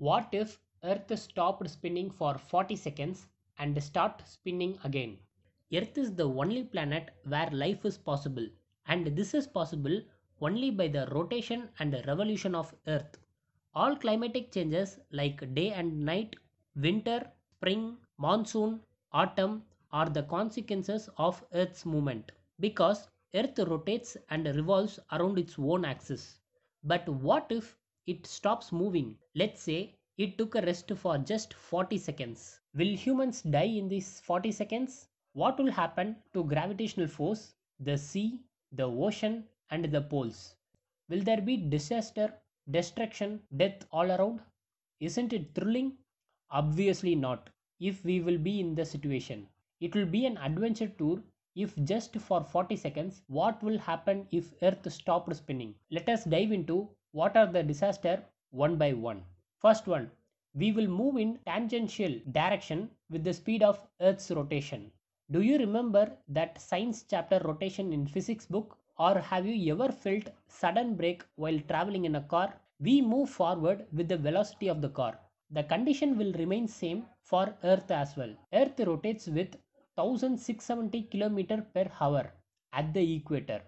What if Earth stopped spinning for 40 seconds and start spinning again? Earth is the only planet where life is possible, and this is possible only by the rotation and revolution of Earth. All climatic changes like day and night, winter, spring, monsoon, autumn are the consequences of Earth's movement because Earth rotates and revolves around its own axis. But what if it stops moving? Let's say it took a rest for just 40 seconds. Will humans die in these 40 seconds? What will happen to gravitational force, the sea, the ocean, and the poles? Will there be disaster, destruction, death all around? Isn't it thrilling? Obviously not. If we will be in the situation, it will be an adventure tour. If just for 40 seconds, what will happen if Earth stopped spinning? Let us dive into what are the disaster one by one. First one, we will move in tangential direction with the speed of Earth's rotation. Do you remember that science chapter rotation in physics book? Or have you ever felt sudden brake while traveling in a car? We move forward with the velocity of the car. The condition will remain same for Earth as well. Earth rotates with 1670 km per hour at the equator.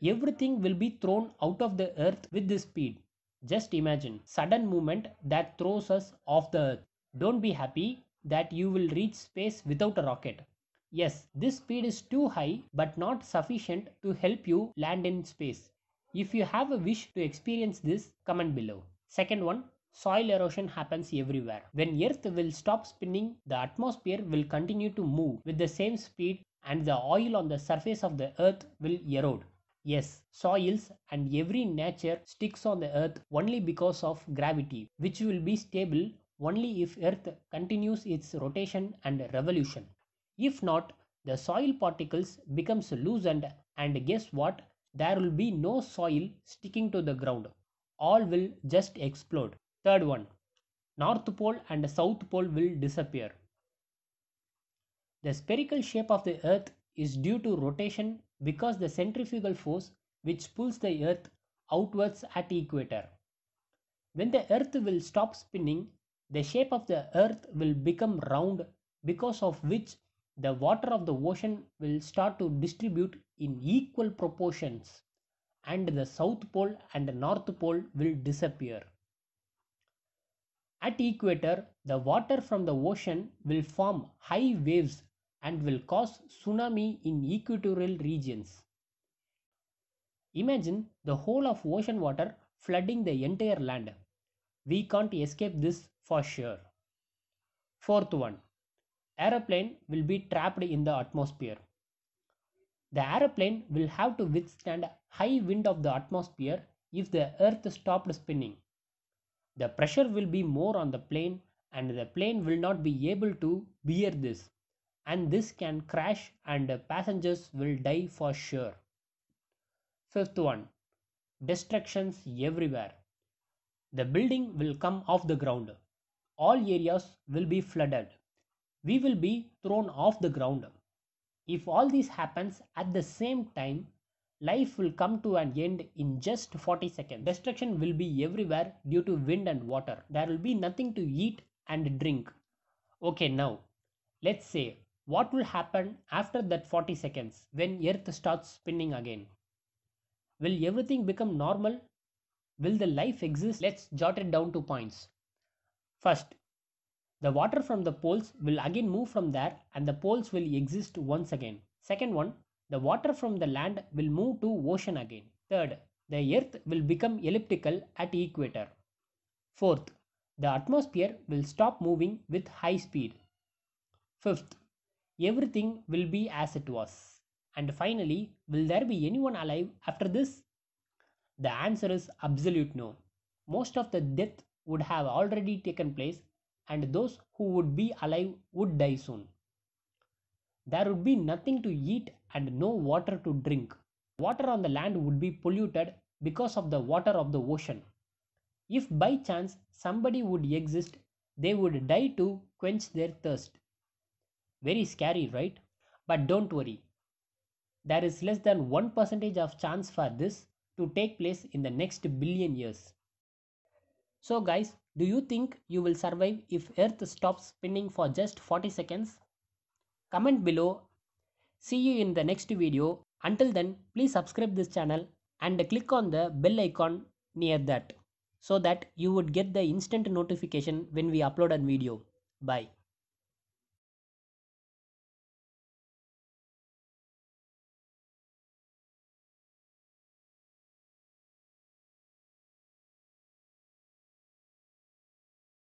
Everything will be thrown out of the Earth with this speed. Just imagine sudden movement that throws us off the Earth. Don't be happy that you will reach space without a rocket. Yes, this speed is too high but not sufficient to help you land in space. If you have a wish to experience this, comment below. Second one, soil erosion happens everywhere. When Earth will stop spinning, the atmosphere will continue to move with the same speed and the oil on the surface of the Earth will erode. Yes, soils and every nature sticks on the Earth only because of gravity, which will be stable only if Earth continues its rotation and revolution. If not, the soil particles becomes loosened and guess what? There will be no soil sticking to the ground. All will just explode. Third one, North Pole and South Pole will disappear. The spherical shape of the Earth is due to rotation because the centrifugal force which pulls the Earth outwards at equator. When the Earth will stop spinning, the shape of the Earth will become round because of which the water of the ocean will start to distribute in equal proportions and the South Pole and North Pole will disappear. At equator, the water from the ocean will form high waves and will cause tsunami in equatorial regions. Imagine the whole of ocean water flooding the entire land. We can't escape this for sure. Fourth one, aeroplane will be trapped in the atmosphere. The aeroplane will have to withstand high wind of the atmosphere if the earth stopped spinning. The pressure will be more on the plane and the plane will not be able to bear this and this can crash and passengers will die for sure. Fifth one, destructions everywhere. The building will come off the ground. All areas will be flooded. We will be thrown off the ground. If all this happens at the same time, life will come to an end in just 40 seconds. Destruction will be everywhere due to wind and water. There will be nothing to eat and drink. Okay, now let's say what will happen after that 40 seconds when Earth starts spinning again. Will everything become normal? Will the life exist? Let's jot it down to points. First, the water from the poles will again move from there and the poles will exist once again. Second one, the water from the land will move to ocean again. Third, the earth will become elliptical at equator. Fourth, the atmosphere will stop moving with high speed. Fifth, everything will be as it was. And finally, will there be anyone alive after this? The answer is absolute no. Most of the death would have already taken place and those who would be alive would die soon. There would be nothing to eat and no water to drink. Water on the land would be polluted because of the water of the ocean. If by chance somebody would exist, they would die to quench their thirst. Very scary, right? But don't worry. There is less than 1% of chance for this to take place in the next billion years. So guys, Do you think you will survive if Earth stops spinning for just 40 seconds? Comment below. See you in the next video. Until then, please subscribe this channel and click on the bell icon near that so that you would get the instant notification when we upload a video. Bye.